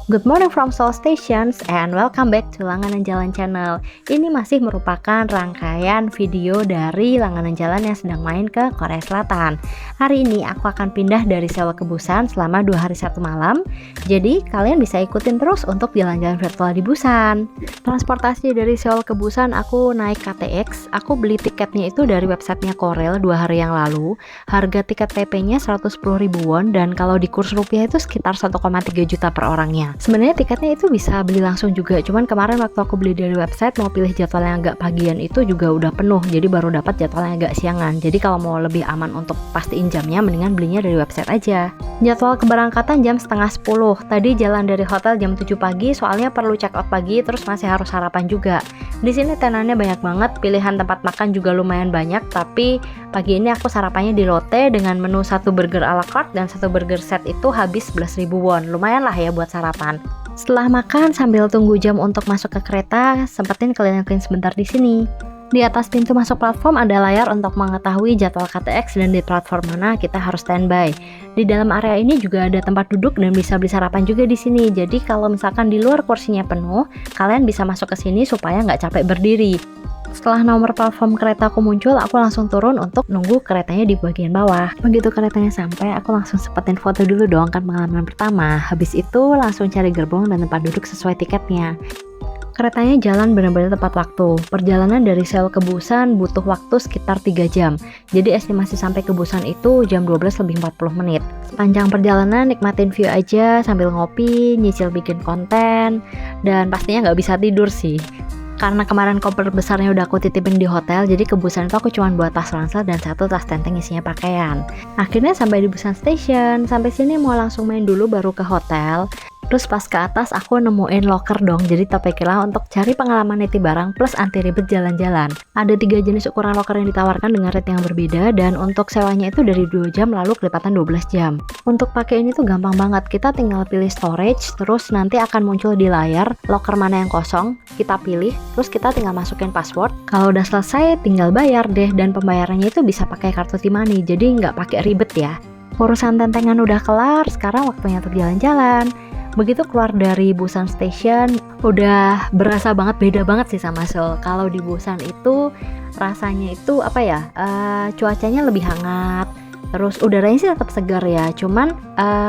Good morning from Seoul Stations and welcome back to Langanan Jalan Channel. Ini masih merupakan rangkaian video dari Langanan Jalan yang sedang main ke Korea Selatan. Hari ini aku akan pindah dari Seoul ke Busan selama 2 hari 1 malam. Jadi kalian bisa ikutin terus untuk jalan-jalan virtual di Busan. Transportasi dari Seoul ke Busan aku naik KTX. Aku beli tiketnya itu dari websitenya Korel 2 hari yang lalu. Harga tiket PP-nya 110.000 won dan kalau di kurs rupiah itu sekitar 1,3 juta per orangnya. Sebenarnya tiketnya itu bisa beli langsung juga, cuman kemarin waktu aku beli dari website mau pilih jadwal yang agak pagian itu juga udah penuh, jadi baru dapat jadwal yang agak siangan. Jadi kalau mau lebih aman untuk pastiin jamnya, mendingan belinya dari website aja. Jadwal keberangkatan jam setengah 10. Tadi jalan dari hotel jam 7 pagi, soalnya perlu check out pagi, terus masih harus sarapan juga. Di sini tenannya banyak banget, pilihan tempat makan juga lumayan banyak, tapi pagi ini aku sarapannya di Lotte dengan menu 1 burger ala carte dan 1 burger set itu habis 11.000 won. Lumayan lah ya buat sarapan. Setelah makan sambil tunggu jam untuk masuk ke kereta, sempetin keliling-keliling sebentar di sini. Di atas pintu masuk platform ada layar untuk mengetahui jadwal KTX dan di platform mana kita harus standby. Di dalam area ini juga ada tempat duduk dan bisa beli sarapan juga di sini. Jadi kalau misalkan di luar kursinya penuh, kalian bisa masuk ke sini supaya nggak capek berdiri. Setelah nomor platform keretaku muncul, aku langsung turun untuk nunggu keretanya di bagian bawah. Begitu keretanya sampai, aku langsung sempetin foto dulu dong, kan pengalaman pertama. Habis itu langsung cari gerbong dan tempat duduk sesuai tiketnya. Keretanya jalan benar-benar tepat waktu. Perjalanan dari Seoul ke Busan butuh waktu sekitar 3 jam. Jadi estimasi sampai ke Busan itu jam 12 lebih 40 menit. Sepanjang perjalanan nikmatin view aja sambil ngopi, nyicil bikin konten, dan pastinya nggak bisa tidur sih. Karena kemarin koper besarnya udah aku titipin di hotel, jadi ke Busan itu aku cuma buat tas ransel dan 1 tas tenteng isinya pakaian. Akhirnya sampai di Busan Station. Sampai sini mau langsung main dulu baru ke hotel. Terus pas ke atas aku nemuin locker dong, jadi topiklah untuk cari pengalaman nitip barang plus anti ribet jalan-jalan. Ada 3 jenis ukuran locker yang ditawarkan dengan rate yang berbeda, dan untuk sewanya itu dari 2 jam lalu kelipatan 12 jam. Untuk pakai ini tuh gampang banget, kita tinggal pilih storage, terus nanti akan muncul di layar locker mana yang kosong, kita pilih, terus kita tinggal masukin password. Kalau udah selesai tinggal bayar deh, dan pembayarannya itu bisa pakai kartu T-money, jadi nggak pakai ribet ya. Urusan tentengan udah kelar, sekarang waktunya untuk jalan-jalan. Begitu keluar dari Busan Station, udah berasa banget, beda banget sih sama Seoul. Kalau di Busan itu rasanya itu apa ya, cuacanya lebih hangat, terus udaranya sih tetap segar ya. Cuman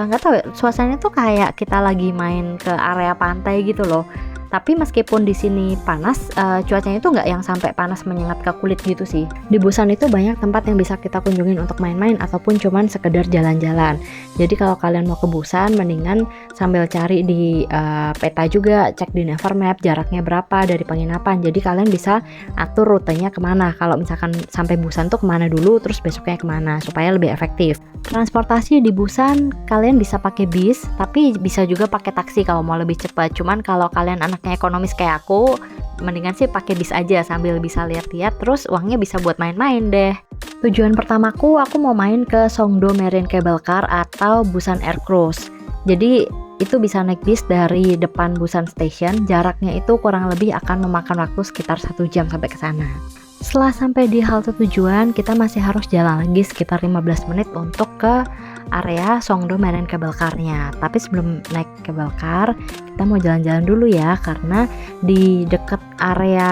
nggak tahu, suasananya tuh kayak kita lagi main ke area pantai gitu loh. Tapi meskipun di sini panas, cuacanya itu nggak yang sampai panas menyengat ke kulit gitu sih. Di Busan itu banyak tempat yang bisa kita kunjungin untuk main-main ataupun cuman sekedar jalan-jalan. Jadi kalau kalian mau ke Busan, mendingan sambil cari di peta juga, cek di Naver Map jaraknya berapa dari penginapan. Jadi kalian bisa atur rutenya kemana. Kalau misalkan sampai Busan tuh kemana dulu, terus besoknya kemana supaya lebih efektif. Transportasi di Busan kalian bisa pakai bis, tapi bisa juga pakai taksi kalau mau lebih cepat. Cuman kalau kalian anaknya ekonomis kayak aku, mendingan sih pakai bis aja sambil bisa lihat-lihat, terus uangnya bisa buat main-main deh. Tujuan pertamaku, aku mau main ke Songdo Marine Cable Car atau Busan Air Cruise. Jadi itu bisa naik bis dari depan Busan Station, jaraknya itu kurang lebih akan memakan waktu sekitar 1 jam sampai ke sana. Setelah sampai di halte tujuan, kita masih harus jalan lagi sekitar 15 menit untuk ke area Songdo Marine Cable Car-nya. Tapi sebelum naik cable car, kita mau jalan-jalan dulu ya, karena di dekat area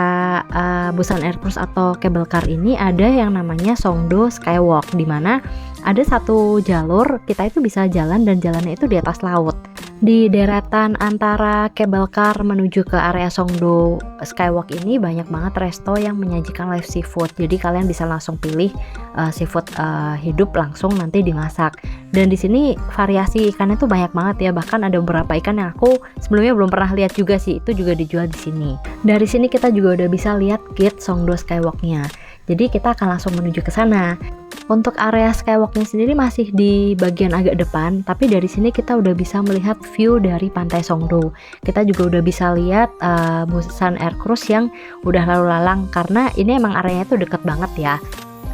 Busan Air Cruise atau cable car ini ada yang namanya Songdo Skywalk, di mana ada 1 jalur kita itu bisa jalan dan jalannya itu di atas laut. Di deretan antara cable car menuju ke area Songdo Skywalk ini banyak banget resto yang menyajikan live seafood. Jadi kalian bisa langsung pilih seafood hidup langsung nanti dimasak. Dan di sini variasi ikannya tuh banyak banget ya. Bahkan ada beberapa ikan yang aku sebelumnya belum pernah lihat juga sih. Itu juga dijual di sini. Dari sini kita juga udah bisa lihat gate Songdo Skywalk-nya. Jadi kita akan langsung menuju ke sana. Untuk area Skywalk-nya sendiri masih di bagian agak depan, tapi dari sini kita udah bisa melihat view dari pantai Songdo. Kita juga udah bisa lihat Busan Air Cruise yang udah lalu lalang, karena ini emang areanya tuh deket banget ya.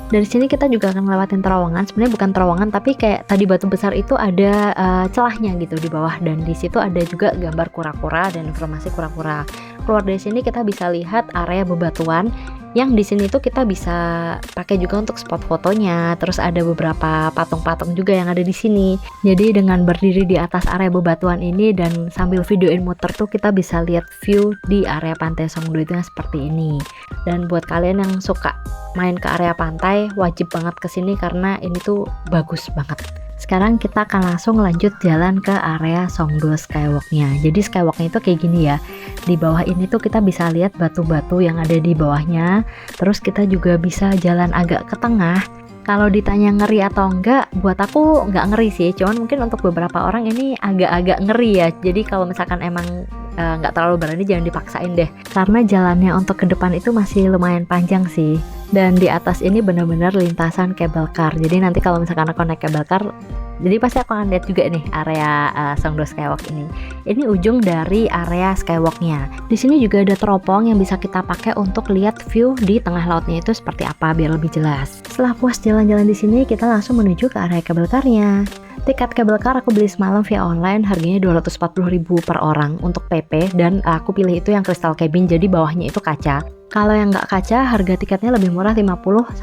Dari sini kita juga akan ngelewatin terowongan. Sebenarnya bukan terowongan, tapi kayak tadi batu besar itu ada celahnya gitu di bawah, dan di situ ada juga gambar kura-kura dan informasi kura-kura. Keluar dari sini kita bisa lihat area bebatuan yang di sini tuh kita bisa pakai juga untuk spot fotonya. Terus ada beberapa patung-patung juga yang ada di sini. Jadi dengan berdiri di atas area bebatuan ini dan sambil videoin muter tuh kita bisa lihat view di area pantai Songdo itu yang seperti ini. Dan buat kalian yang suka main ke area pantai, wajib banget kesini karena ini tuh bagus banget. Sekarang kita akan langsung lanjut jalan ke area Songdo Skywalk-nya. Jadi Skywalk-nya itu kayak gini ya. Di bawah ini tuh kita bisa lihat batu-batu yang ada di bawahnya. Terus kita juga bisa jalan agak ke tengah. Kalau ditanya ngeri atau enggak, buat aku nggak ngeri sih. Cuman mungkin untuk beberapa orang ini agak-agak ngeri ya. Jadi kalau misalkan emang nggak terlalu berani, jangan dipaksain deh. Karena jalannya untuk ke depan itu masih lumayan panjang sih. Dan di atas ini benar-benar lintasan cable car. Jadi nanti kalau misalkan aku naik cable car, jadi pasti aku akan lihat juga nih area Songdo Skywalk ini. Ini ujung dari area Skywalk-nya. Di sini juga ada teropong yang bisa kita pakai untuk lihat view di tengah lautnya itu seperti apa biar lebih jelas. Setelah puas jalan-jalan di sini, kita langsung menuju ke area cable car-nya. Tiket cable car aku beli semalam via online, harganya 240.000 per orang untuk PP, dan aku pilih itu yang crystal cabin, jadi bawahnya itu kaca. Kalau yang nggak kaca, harga tiketnya lebih murah 50-60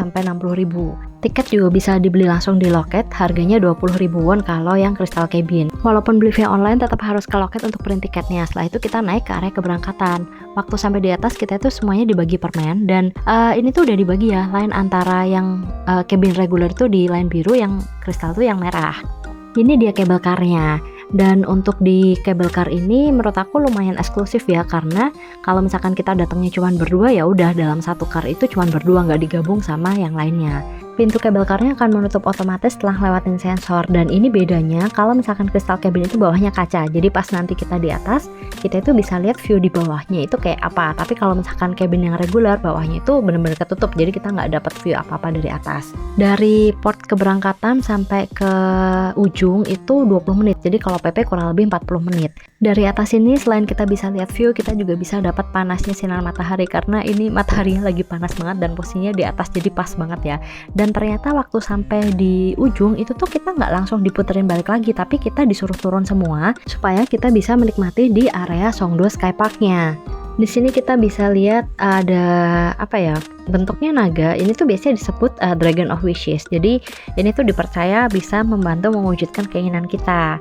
ribu. Tiket juga bisa dibeli langsung di loket, harganya 20.000 won kalau yang crystal cabin. Walaupun beli via online, tetap harus ke loket untuk print tiketnya. Setelah itu kita naik ke area keberangkatan. Waktu sampai di atas, kita itu semuanya dibagi permen, dan ini tuh udah dibagi ya, line antara yang cabin regular itu di line biru, yang crystal tuh yang merah. Ini dia cable car-nya. Dan untuk di cable car ini menurut aku lumayan eksklusif ya, karena kalau misalkan kita datangnya cuma berdua, ya udah dalam satu car itu cuma berdua, nggak digabung sama yang lainnya. Pintu cable car-nya akan menutup otomatis setelah lewatin sensor, dan ini bedanya kalau misalkan crystal cabin itu bawahnya kaca. Jadi pas nanti kita di atas, kita itu bisa lihat view di bawahnya itu kayak apa. Tapi kalau misalkan cabin yang regular, bawahnya itu benar-benar ketutup, jadi kita nggak dapat view apa-apa dari atas. Dari port keberangkatan sampai ke ujung itu 20 menit, jadi kalau PP kurang lebih 40 menit. Dari atas ini selain kita bisa lihat view, kita juga bisa dapat panasnya sinar matahari, karena ini mataharinya lagi panas banget dan posisinya di atas, jadi pas banget ya. Dan ternyata waktu sampai di ujung itu tuh kita nggak langsung diputerin balik lagi, tapi kita disuruh turun semua supaya kita bisa menikmati di area Songdo Skypark-nya. Di sini kita bisa lihat ada apa ya, bentuknya naga. Ini tuh biasanya disebut Dragon of Wishes. Jadi ini tuh dipercaya bisa membantu mewujudkan keinginan kita.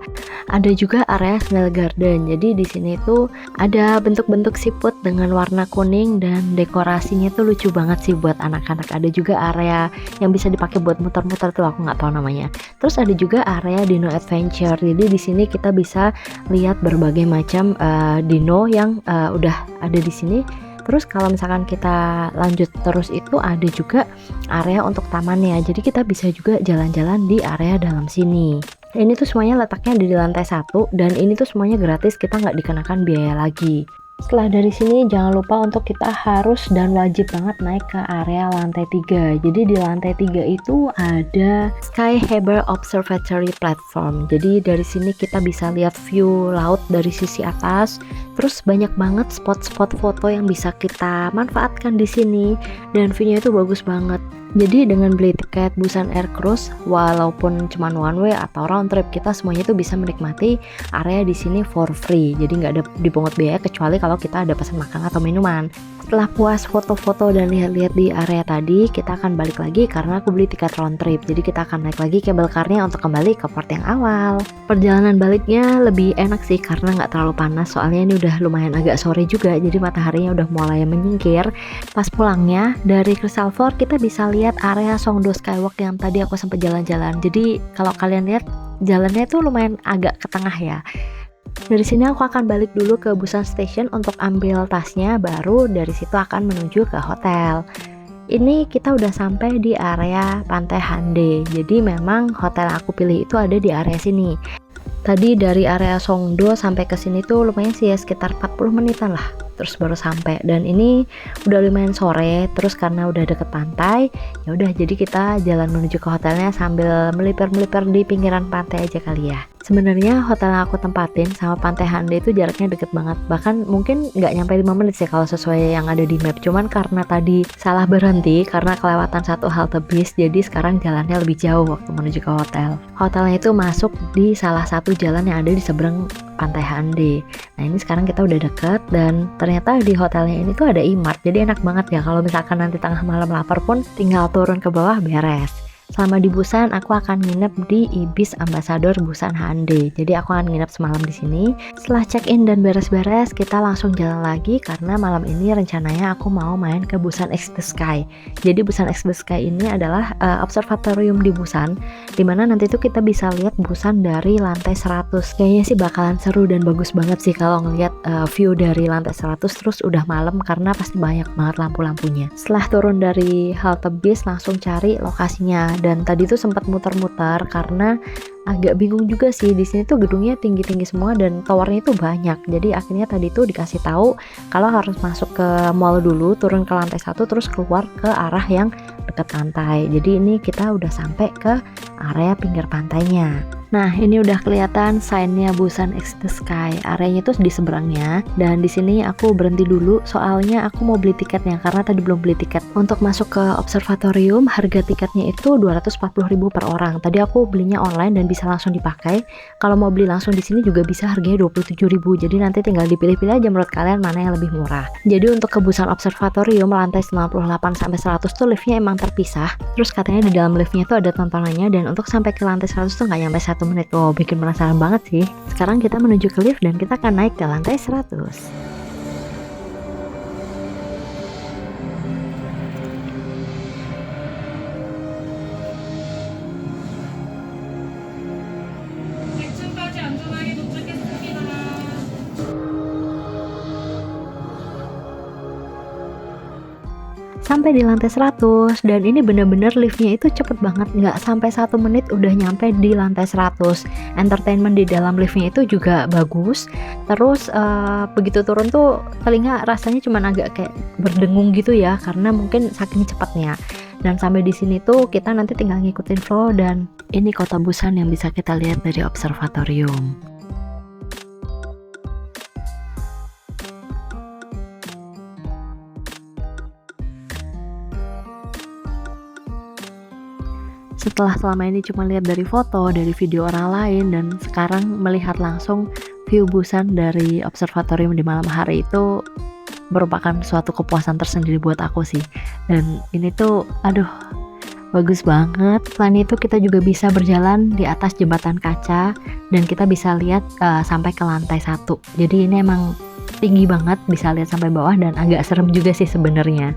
Ada juga area Snail Garden. Jadi di sini tuh ada bentuk-bentuk siput dengan warna kuning, dan dekorasinya tuh lucu banget sih buat anak-anak. Ada juga area yang bisa dipakai buat muter-muter tuh, aku nggak tahu namanya. Terus ada juga area Dino Adventure. Jadi di sini kita bisa lihat berbagai macam dino yang udah ada di sini. Terus kalau misalkan kita lanjut terus itu ada juga area untuk tamannya. Jadi kita bisa juga jalan-jalan di area dalam sini. Ini tuh semuanya letaknya ada di lantai 1, dan ini tuh semuanya gratis, kita nggak dikenakan biaya lagi. Setelah dari sini jangan lupa untuk kita harus dan wajib banget naik ke area lantai 3. Jadi di lantai 3 itu ada Sky Harbor Observatory Platform. Jadi dari sini kita bisa lihat view laut dari sisi atas. Terus banyak banget spot-spot foto yang bisa kita manfaatkan di sini, dan view-nya itu bagus banget. Jadi dengan beli tiket Busan Air Cruise, walaupun cuma one way atau round trip, kita semuanya itu bisa menikmati area di sini for free. Jadi nggak ada dipungut biaya kecuali kalau kita ada pesan makan atau minuman. Setelah puas foto-foto dan lihat-lihat di area tadi, kita akan balik lagi karena aku beli tiket round trip. Jadi kita akan naik lagi cable car-nya untuk kembali ke port yang awal. Perjalanan baliknya lebih enak sih karena nggak terlalu panas, soalnya ini udah lumayan agak sore juga, jadi mataharinya udah mulai menyingkir. Pas pulangnya dari Crystal Fort kita bisa lihat area Songdo Skywalk yang tadi aku sempat jalan-jalan. Jadi kalau kalian lihat jalannya itu lumayan agak ke tengah ya. Dari sini aku akan balik dulu ke Busan Station untuk ambil tasnya, baru dari situ akan menuju ke hotel. Ini kita udah sampai di area Pantai Hande. Jadi memang hotel aku pilih itu ada di area sini. Tadi dari area Songdo sampai ke sini tuh lumayan sih ya, sekitar 40 menitan lah. Terus baru sampai, dan ini udah lumayan sore. Terus karena udah deket pantai, ya udah jadi kita jalan menuju ke hotelnya sambil melipir-melipir di pinggiran pantai aja kali ya. Sebenarnya hotel yang aku tempatin sama Pantai Hande itu jaraknya deket banget, bahkan mungkin nggak nyampe 5 menit sih kalau sesuai yang ada di map. Cuman karena tadi salah berhenti karena kelewatan satu halte bis, jadi sekarang jalannya lebih jauh waktu menuju ke hotel. Hotelnya itu masuk di salah satu jalan yang ada di seberang Pantai Hande. Nah ini sekarang kita udah deket dan ternyata di hotelnya ini tuh ada e-mart, jadi enak banget ya kalau misalkan nanti tengah malam lapar pun tinggal turun ke bawah beres. Selama di Busan aku akan nginep di Ibis Ambassador Busan Hyundai. Jadi aku akan nginep semalam di sini. Setelah check-in dan beres-beres, kita langsung jalan lagi karena malam ini rencananya aku mau main ke Busan X The Sky. Jadi Busan X The Sky ini adalah observatorium di Busan, dimana nanti tuh kita bisa lihat Busan dari lantai 100. Kayaknya sih bakalan seru dan bagus banget sih kalau ngeliat view dari lantai 100 terus udah malam karena pasti banyak banget lampu-lampunya. Setelah turun dari halte bis langsung cari lokasinya. Dan tadi tuh sempat muter-muter karena agak bingung juga sih, di sini tuh gedungnya tinggi-tinggi semua dan towernya itu banyak. Jadi akhirnya tadi tuh dikasih tahu kalau harus masuk ke mall dulu, turun ke lantai 1 terus keluar ke arah yang dekat pantai. Jadi ini kita udah sampai ke area pinggir pantainya. Nah, ini udah kelihatan sign-nya Busan X The Sky. Areanya itu di seberangnya. Dan di sini aku berhenti dulu soalnya aku mau beli tiketnya karena tadi belum beli tiket. Untuk masuk ke observatorium, harga tiketnya itu 240.000 per orang. Tadi aku belinya online dan bisa langsung dipakai. Kalau mau beli langsung di sini juga bisa, harganya 27.000. Jadi nanti tinggal dipilih-pilih aja menurut kalian mana yang lebih murah. Jadi untuk ke Busan Observatorium lantai 98 sampai 100 tuh liftnya emang terpisah. Terus katanya di dalam liftnya tuh ada tontonannya dan untuk sampai ke lantai 100 tuh nggak nyampe 1 menit. Oh, bikin penasaran banget sih. Sekarang kita menuju ke lift dan kita akan naik ke lantai 100. 층까지 안전하게 도착했습니다. Sampai di lantai 100 dan ini bener-bener liftnya itu cepet banget, nggak sampai 1 menit udah nyampe di lantai 100. Entertainment di dalam liftnya itu juga bagus. Terus begitu turun tuh telinga rasanya cuman agak kayak berdengung gitu ya karena mungkin saking cepatnya. Dan sampai di sini tuh kita nanti tinggal ngikutin flow dan ini kota Busan yang bisa kita lihat dari observatorium. Setelah selama ini cuma lihat dari foto, dari video orang lain, dan sekarang melihat langsung view Busan dari observatorium di malam hari itu merupakan suatu kepuasan tersendiri buat aku sih. Dan ini tuh, aduh, bagus banget. Selain itu kita juga bisa berjalan di atas jembatan kaca dan kita bisa lihat sampai ke lantai 1. Jadi ini emang tinggi banget, bisa lihat sampai bawah dan agak serem juga sih sebenarnya.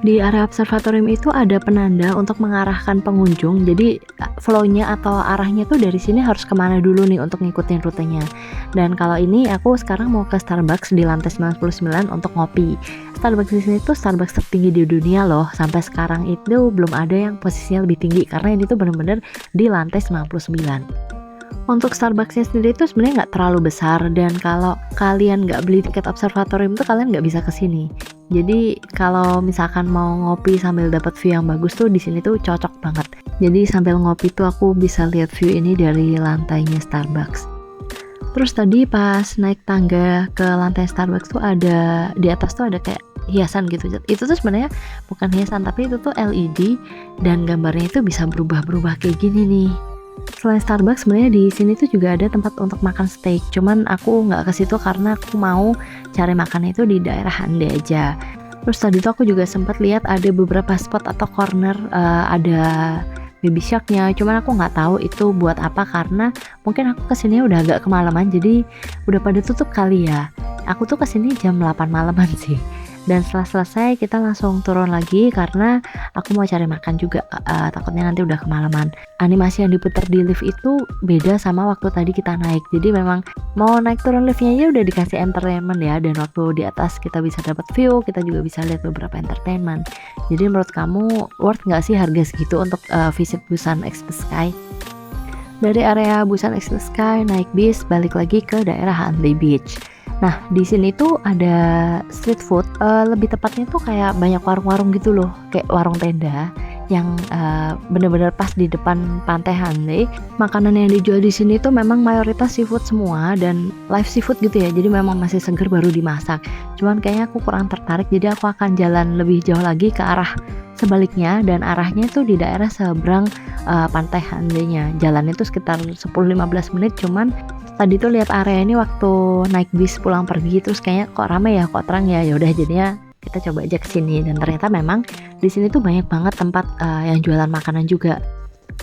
Di area observatorium itu ada penanda untuk mengarahkan pengunjung, jadi flow-nya atau arahnya tuh dari sini harus kemana dulu nih untuk ngikutin rutenya. Dan kalau ini aku sekarang mau ke Starbucks di lantai 99 untuk ngopi. Starbucks di sini tuh Starbucks tertinggi di dunia loh, sampai sekarang itu belum ada yang posisinya lebih tinggi karena ini tuh bener-bener di lantai 99. Untuk Starbucksnya sendiri itu sebenarnya nggak terlalu besar dan kalau kalian nggak beli tiket observatorium tuh kalian nggak bisa kesini. Jadi kalau misalkan mau ngopi sambil dapat view yang bagus tuh di sini tuh cocok banget. Jadi sambil ngopi tuh aku bisa lihat view ini dari lantainya Starbucks. Terus tadi pas naik tangga ke lantai Starbucks tuh ada di atas tuh ada kayak hiasan gitu. Itu tuh sebenarnya bukan hiasan tapi itu tuh LED dan gambarnya itu bisa berubah-berubah kayak gini nih. Selain Starbucks sebenarnya di sini tuh juga ada tempat untuk makan steak. Cuman aku nggak ke situ karena aku mau cari makannya itu di daerah Hyundai aja. Terus tadi tuh aku juga sempat lihat ada beberapa spot atau corner ada baby sharknya. Cuman aku nggak tahu itu buat apa karena mungkin aku kesini udah agak kemalaman jadi udah pada tutup kali ya. Aku tuh kesini jam 8 malaman sih. Dan setelah selesai kita langsung turun lagi karena aku mau cari makan juga, takutnya nanti udah kemalaman. Animasi yang diputar di lift itu beda sama waktu tadi kita naik, jadi memang mau naik turun liftnya aja udah dikasih entertainment ya, dan waktu di atas kita bisa dapat view, kita juga bisa lihat beberapa entertainment. Jadi menurut kamu worth nggak sih harga segitu untuk visit Busan X The Sky? Dari area Busan X The Sky naik bis balik lagi ke daerah Hyundai Beach. Nah di sini tuh ada street food, lebih tepatnya tuh kayak banyak warung-warung gitu loh, kayak warung tenda yang bener-bener pas di depan pantai Hyundai. Makanan yang dijual di sini tuh memang mayoritas seafood semua dan live seafood gitu ya, jadi memang masih seger baru dimasak. Cuman kayaknya aku kurang tertarik, jadi aku akan jalan lebih jauh lagi ke arah sebaliknya dan arahnya tuh di daerah seberang pantai Hyundai-nya. Jalannya tuh sekitar 10-15 menit, cuman Tadi tuh lihat area ini waktu naik bis pulang pergi, terus kayaknya kok rame ya, kok terang ya. Ya udah jadinya kita coba aja ke sini, dan ternyata memang di sini tuh banyak banget tempat yang jualan makanan juga.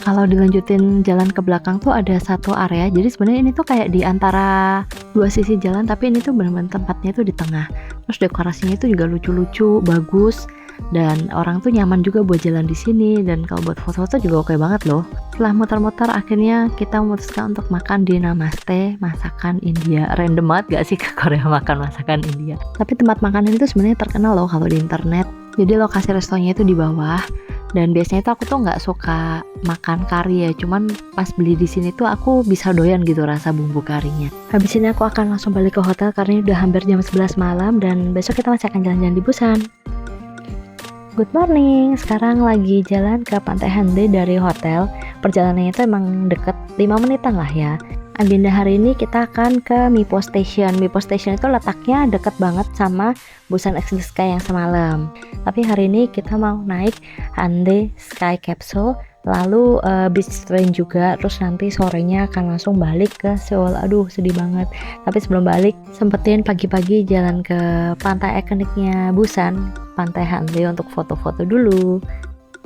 Kalau dilanjutin jalan ke belakang tuh ada satu area, jadi sebenarnya ini tuh kayak di antara dua sisi jalan, tapi ini tuh benar-benar tempatnya tuh di tengah. Terus dekorasinya itu juga lucu-lucu, bagus, dan orang tuh nyaman juga buat jalan di sini, dan kalau buat foto-foto juga oke banget loh. Setelah muter-muter akhirnya kita memutuskan untuk makan di Namaste, masakan India. Random banget gak sih ke Korea makan masakan India? Tapi tempat makan ini tuh sebenarnya terkenal loh kalau di internet. Jadi lokasi restonya itu di bawah. Dan biasanya tuh aku tuh nggak suka makan kari ya, cuman pas beli di sini tuh aku bisa doyan gitu rasa bumbu karinya. Habis ini aku akan langsung balik ke hotel karena ini udah hampir jam 11 malam, dan besok kita masih akan jalan-jalan di Busan. Good morning, sekarang lagi jalan ke Pantai Hande dari hotel. Perjalanannya itu emang deket, 5 menitan lah ya. Agenda hari ini kita akan ke Mipo Station. Mipo Station itu letaknya deket banget sama Busan X Sky yang semalam. Tapi hari ini kita mau naik Hande Sky Capsule, lalu beach train juga. Terus nanti sorenya akan langsung balik ke Seoul. Aduh sedih banget. Tapi sebelum balik sempetin pagi-pagi jalan ke pantai ikoniknya Busan, Pantai Hande, untuk foto-foto dulu.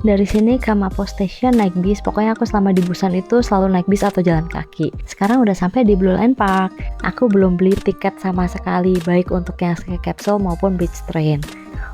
Dari sini ke Mapo Station naik bis. Pokoknya aku selama di Busan itu selalu naik bis atau jalan kaki. Sekarang udah sampai di Blue Line Park. Aku belum beli tiket sama sekali, baik untuk yang Sky Capsule maupun beach train.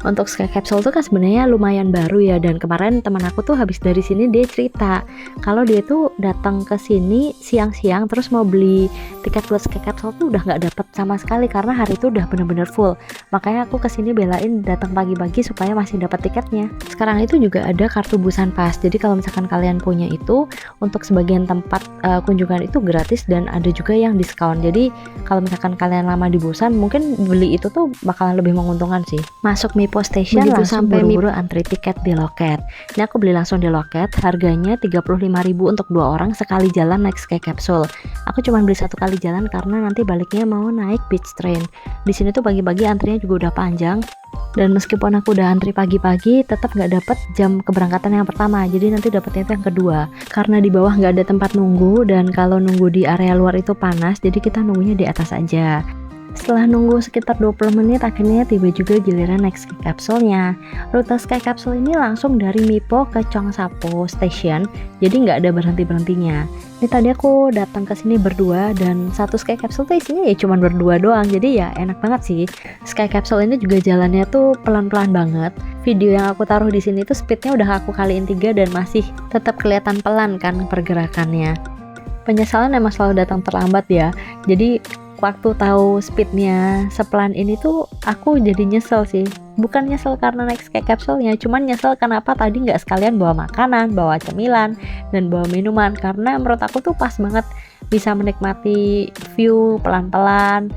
Untuk Sky Capsule tuh kan sebenarnya lumayan baru ya, dan kemarin teman aku tuh habis dari sini dia cerita kalau dia tuh datang ke sini siang-siang terus mau beli tiket buat Sky Capsule tuh udah nggak dapet sama sekali karena hari itu udah bener-bener full. Makanya aku kesini belain datang pagi-pagi supaya masih dapat tiketnya. Sekarang itu juga ada kartu Busan Pass, jadi kalau misalkan kalian punya itu untuk sebagian tempat kunjungan itu gratis, dan ada juga yang diskon. Jadi kalau misalkan kalian lama di Busan mungkin beli itu tuh bakalan lebih menguntungkan sih. Masuk Mipo Station begitu langsung buru-buru antri tiket di loket. Ini aku beli langsung di loket, harganya 35.000 untuk 2 orang sekali jalan naik Sky Capsule. Aku cuma beli 1 kali jalan karena nanti baliknya mau naik beach train. Di sini tuh pagi-pagi antrinya juga udah panjang, dan meskipun aku udah antri pagi-pagi tetap nggak dapet jam keberangkatan yang pertama, jadi nanti dapetnya itu yang kedua. Karena di bawah nggak ada tempat nunggu, dan kalau nunggu di area luar itu panas, jadi kita nunggunya di atas aja. Setelah nunggu sekitar 20 menit akhirnya tiba juga giliran naik Sky Capsule-nya. Rute Sky Capsule ini langsung dari Mipo ke Cheongsapo Station, jadi nggak ada berhenti-berhentinya. Ini tadi aku datang ke sini berdua, dan satu Sky Capsule tuh isinya ya cuma berdua doang, jadi ya enak banget sih. Sky Capsule ini juga jalannya tuh pelan-pelan banget. Video yang aku taruh di sini tuh speednya udah aku kaliin 3 dan masih tetap kelihatan pelan kan pergerakannya. Penyesalan emang selalu datang terlambat ya, jadi waktu tahu speednya sepelan ini tuh aku jadi nyesel sih. Bukan nyesel karena naik Sky Capsule-nya, cuman nyesel kenapa tadi nggak sekalian bawa makanan, bawa cemilan, dan bawa minuman. Karena menurut aku tuh pas banget bisa menikmati view pelan-pelan,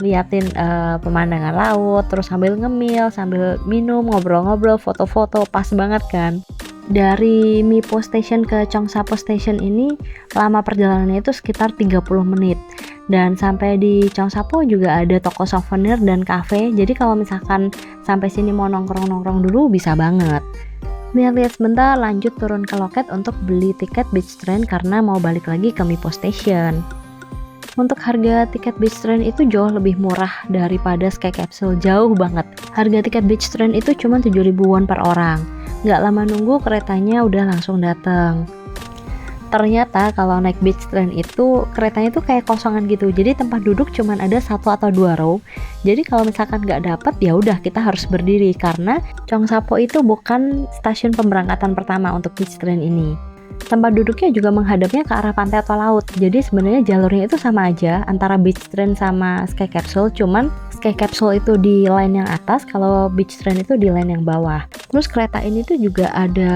liatin pemandangan laut, terus sambil ngemil, sambil minum, ngobrol-ngobrol, foto-foto, pas banget kan. Dari Mipo Station ke Cheongsapo Station ini lama perjalanannya itu sekitar 30 menit. Dan sampai di Cheongsapo juga ada toko souvenir dan cafe, jadi kalau misalkan sampai sini mau nongkrong-nongkrong dulu bisa banget. Lihat-lihat sebentar, lanjut turun ke loket untuk beli tiket beach train karena mau balik lagi ke Mipo Station. Untuk harga tiket beach train itu jauh lebih murah daripada Sky Capsule, jauh banget. Harga tiket beach train itu cuma 7.000 won per orang. Nggak lama nunggu keretanya udah langsung datang. Ternyata kalau naik beach train itu keretanya tuh kayak kosongan gitu, jadi tempat duduk cuman ada 1 atau 2 row. Jadi kalau misalkan nggak dapet ya udah kita harus berdiri, karena Cheongsapo itu bukan stasiun pemberangkatan pertama untuk beach train ini. Tempat duduknya juga menghadapnya ke arah pantai atau laut, jadi sebenarnya jalurnya itu sama aja antara beach train sama Sky Capsule, cuman Sky Capsule itu di line yang atas, kalau beach train itu di line yang bawah. Terus kereta ini tuh juga ada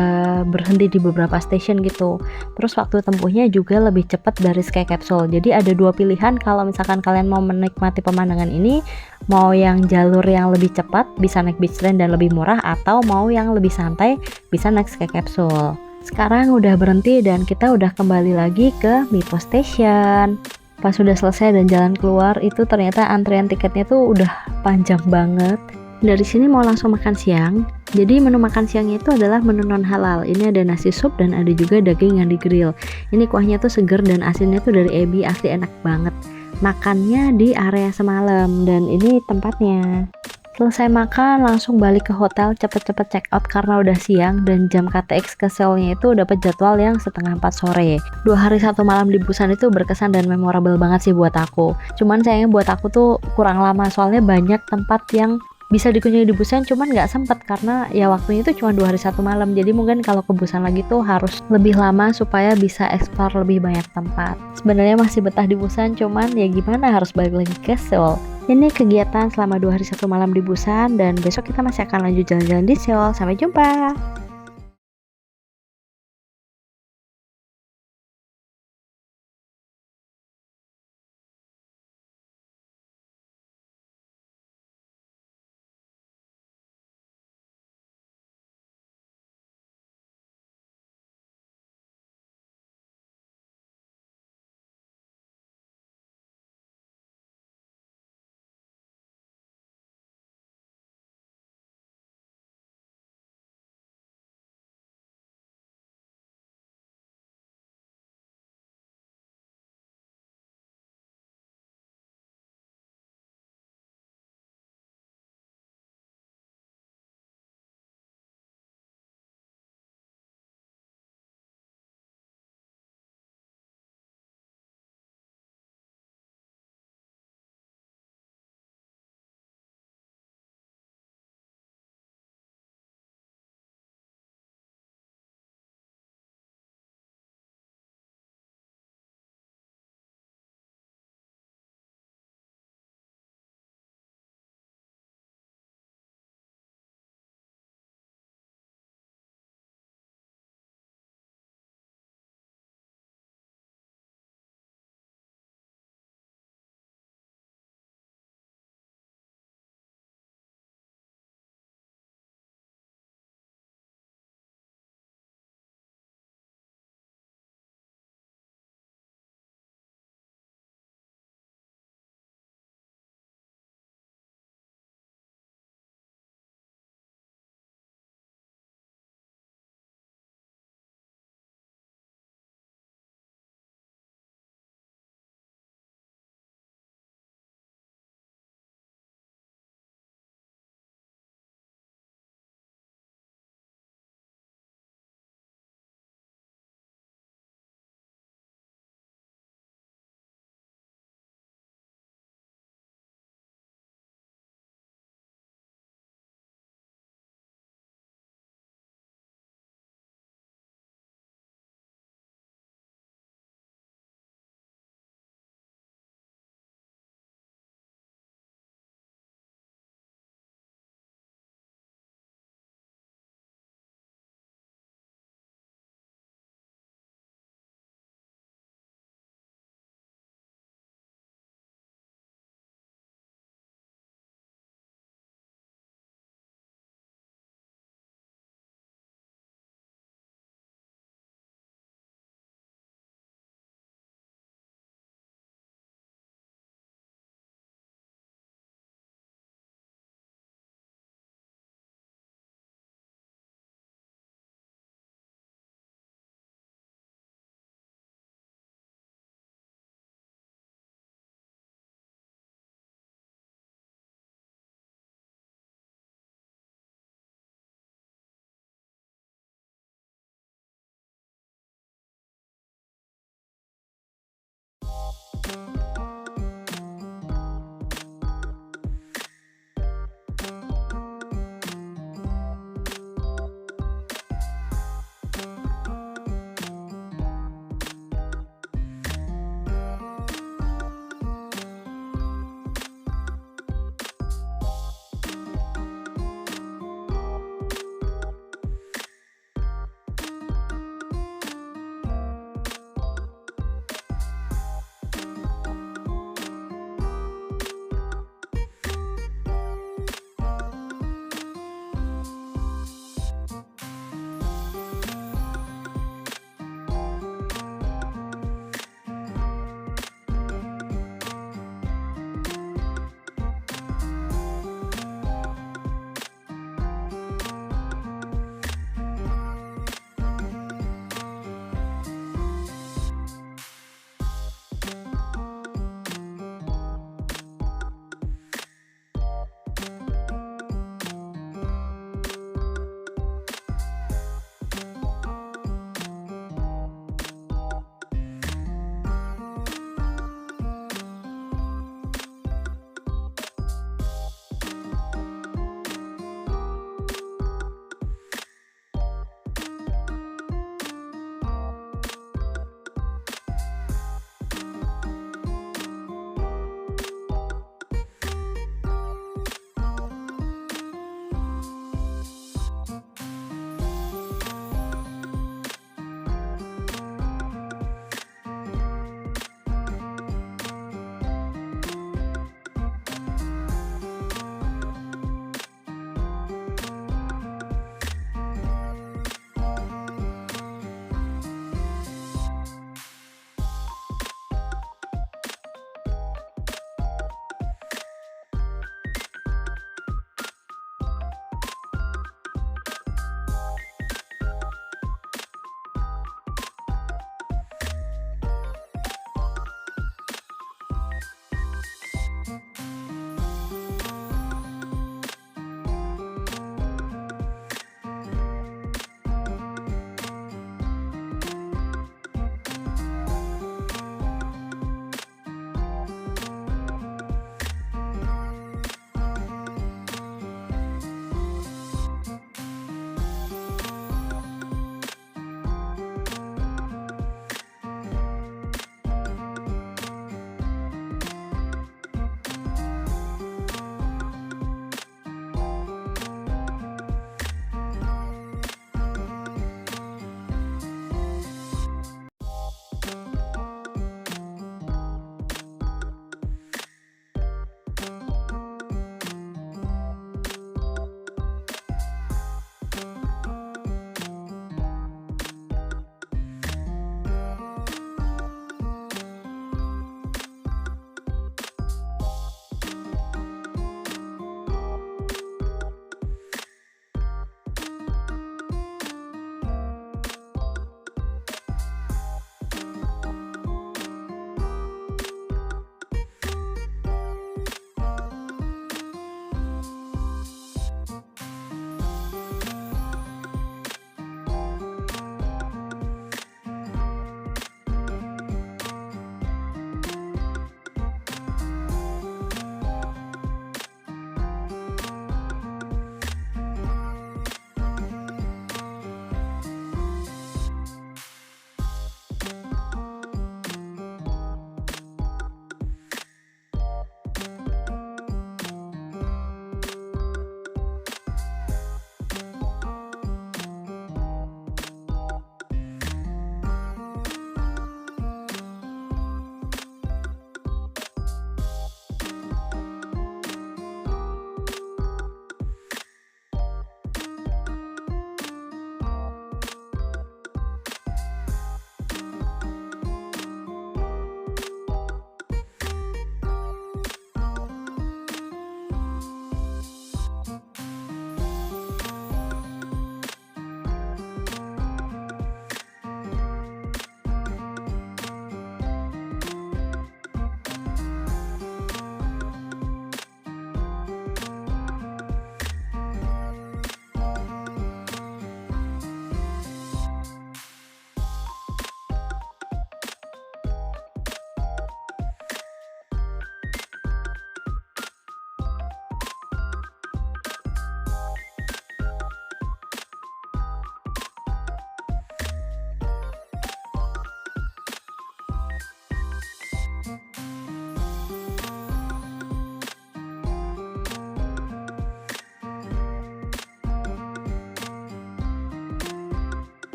berhenti di beberapa stasiun gitu, terus waktu tempuhnya juga lebih cepat dari Sky Capsule. Jadi ada 2 pilihan kalau misalkan kalian mau menikmati pemandangan ini, mau yang jalur yang lebih cepat bisa naik beach train dan lebih murah, atau mau yang lebih santai bisa naik Sky Capsule. Sekarang udah berhenti dan kita udah kembali lagi ke Mipo Station. Pas sudah selesai dan jalan keluar itu ternyata antrian tiketnya tuh udah panjang banget. Dari sini mau langsung makan siang. Jadi menu makan siangnya itu adalah menu non halal. Ini ada nasi sup dan ada juga daging yang di grill. Ini kuahnya tuh seger dan asinnya tuh dari ebi, asli enak banget. makannya di area semalam, dan ini tempatnya. Selesai makan langsung balik ke hotel, cepet-cepet check out karena udah siang, dan jam KTX ke Seoulnya itu dapat jadwal yang setengah 4 sore. 2 hari 1 malam di Busan itu berkesan dan memorable banget sih buat aku. Cuman sayangnya buat aku tuh kurang lama, soalnya banyak tempat yang bisa dikunjungi di Busan, cuman nggak sempet karena ya waktunya itu cuma 2 hari 1 malam. Jadi mungkin kalau ke Busan lagi tuh harus lebih lama supaya bisa explore lebih banyak tempat. Sebenarnya masih betah di Busan, cuman ya gimana, harus balik lagi ke Seoul. Ini kegiatan selama 2 hari 1 malam di Busan, dan besok kita masih akan lanjut jalan-jalan di Seoul. Sampai jumpa.